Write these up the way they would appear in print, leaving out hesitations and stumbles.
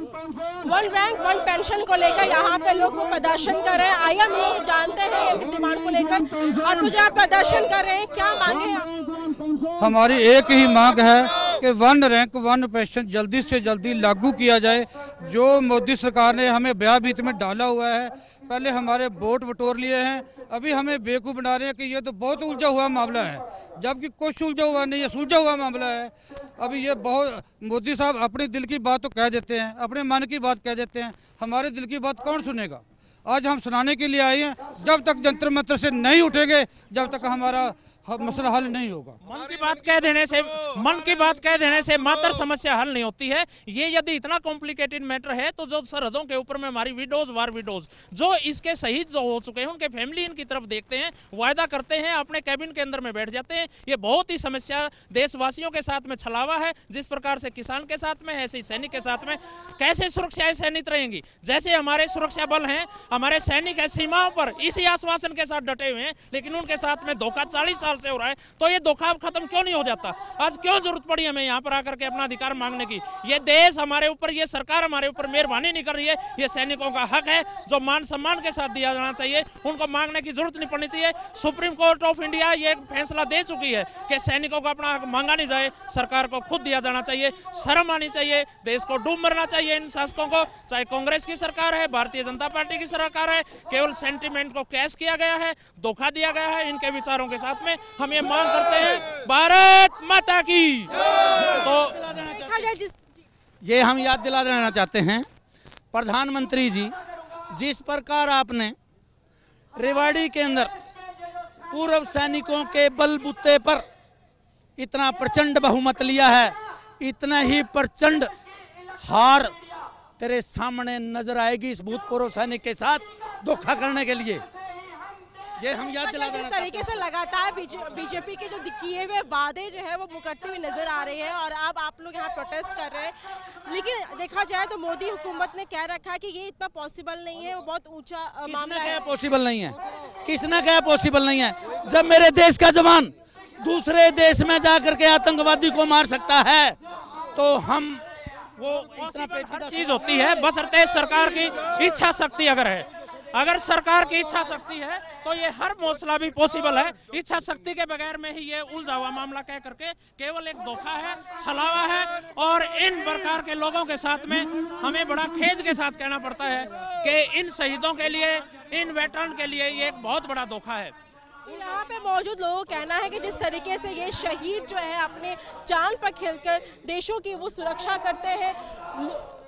One rank one pension को लेकर यहाँ पे लोग प्रदर्शन कर रहे हैं। आइए हम लोग जानते हैं ये डिमांड को लेकर। और मुझे आप प्रदर्शन कर रहे हैं, क्या मांगे हैं? हमारी एक ही मांग है कि वन रैंक वन पेंशन जल्दी से जल्दी लागू किया जाए। जो मोदी सरकार ने हमें भयभीत में डाला हुआ है, पहले हमारे वोट बटोर लिए हैं, अभी हमें बेवकूफ़ बना रहे हैं कि ये तो बहुत उलझा हुआ मामला है, जबकि कुछ उलझा हुआ नहीं है, सुलझा हुआ मामला है। अभी ये बहुत मोदी साहब अपने दिल की बात तो कह देते हैं, अपने मन की बात कह देते हैं, हमारे दिल की बात कौन सुनेगा। आज हम सुनाने के लिए आए हैं, जब तक जंतर मंतर से नहीं उठेंगे, जब तक हमारा मसला हल नहीं होगा। मन की बात कह देने से मात्र समस्या हल नहीं होती है। ये यदि इतना कॉम्प्लिकेटेड मैटर है तो जो सरहदों के ऊपर में हमारी विडोज वार विडोज जो इसके शहीद जो हो चुके हैं, उनके फैमिली इनकी तरफ देखते हैं, वायदा करते हैं, अपने कैबिन के अंदर में बैठ जाते हैं। ये बहुत ही समस्या देशवासियों के साथ में छलावा है। जिस प्रकार से किसान के साथ में है, ऐसे सैनिक के साथ में कैसे सुरक्षाएं सैनिक रहेंगी। जैसे हमारे सुरक्षा बल हैं, हमारे सैनिक है सीमाओं पर इसी आश्वासन के साथ डटे हुए हैं, लेकिन उनके साथ में धोखा 40 साल से हो रहा है। तो ये धोखा खत्म क्यों नहीं हो जाता? आज क्यों जरूरत पड़ी हमें यहाँ पर आकर के अपना अधिकार मांगने की? ये देश हमारे ऊपर, ये सरकार हमारे ऊपर मेहरबानी नहीं कर रही है। ये सैनिकों का हक है जो मान सम्मान के साथ दिया जाना चाहिए, उनको मांगने की जरूरत नहीं पड़नी चाहिए। सुप्रीम कोर्ट ऑफ इंडिया ये फैसला दे चुकी है कि सैनिकों को अपना हक मांगा नहीं जाए, सरकार को खुद दिया जाना चाहिए। शर्म आनी चाहिए, देश को डूब मरना चाहिए इन शासकों को, चाहे कांग्रेस की सरकार है, भारतीय जनता पार्टी की सरकार है। केवल सेंटिमेंट को कैश किया गया है, धोखा दिया गया है इनके विचारों के साथ में। हम ये मांग करते हैं भारत माता की। तो ये हम याद दिला देना चाहते हैं, प्रधानमंत्री जी, जिस प्रकार आपने रेवाड़ी के अंदर पूर्व सैनिकों के बलबूते पर इतना प्रचंड बहुमत लिया है, इतना ही प्रचंड हार तेरे सामने नजर आएगी इस भूतपूर्व सैनिक के साथ धोखा करने के लिए। ये हम याद दिला देना। इस तरीके से लगातार बीजेपी के जो किए हुए वादे जो है वो मुकरते हुए नजर आ रहे हैं और अब आप लोग यहाँ प्रोटेस्ट कर रहे हैं। लेकिन देखा जाए तो मोदी हुकूमत ने कह रखा है कि ये इतना पॉसिबल नहीं है, वो बहुत ऊंचा मामला है। पॉसिबल नहीं है, किसने कहा पॉसिबल नहीं है? जब मेरे देश का जवान दूसरे देश में जाकर के आतंकवादी को मार सकता है तो हम वो इतना पेचीदा चीज होती है, बशर्ते सरकार की इच्छा शक्ति अगर सरकार की इच्छा शक्ति है तो ये हर मसला भी पॉसिबल है। इच्छा शक्ति के बगैर में ही ये उलझा हुआ मामला कह करके केवल एक धोखा है, छलावा है। और इन प्रकार के लोगों के साथ में हमें बड़ा खेद के साथ कहना पड़ता है कि इन शहीदों के लिए, इन वेटरन के लिए ये एक बहुत बड़ा धोखा है। यहाँ पे मौजूद लोगों का कहना है कि जिस तरीके से ये शहीद जो है अपने जान पर खेलकर देशों की वो सुरक्षा करते हैं,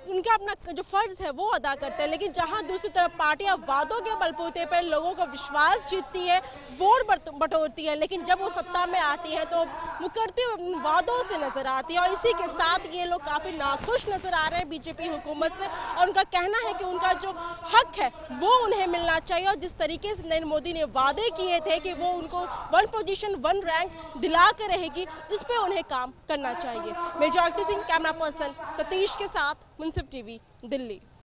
उनका अपना जो फर्ज है वो अदा करते हैं, लेकिन जहां दूसरी तरफ पार्टियां वादों के बलबूते पर लोगों का विश्वास जीतती है, वोट बटोरती है, लेकिन जब वो सत्ता में आती है तो मुकरते हुए वादों से नजर आती है। और इसी के साथ ये लोग काफी नाखुश नजर आ रहे हैं बीजेपी हुकूमत से और उनका कहना है कि उनका जो हक है वो उन्हें मिलना चाहिए। और जिस तरीके से नरेंद्र मोदी ने वादे किए थे कि वो उनको वन पोजीशन वन रैंक दिला कर रहेगी, इस पर उन्हें काम करना चाहिए। मैं जॉयती सिंह, कैमरा पर्सन सतीश के साथ, मुंसिफ टीवी, दिल्ली।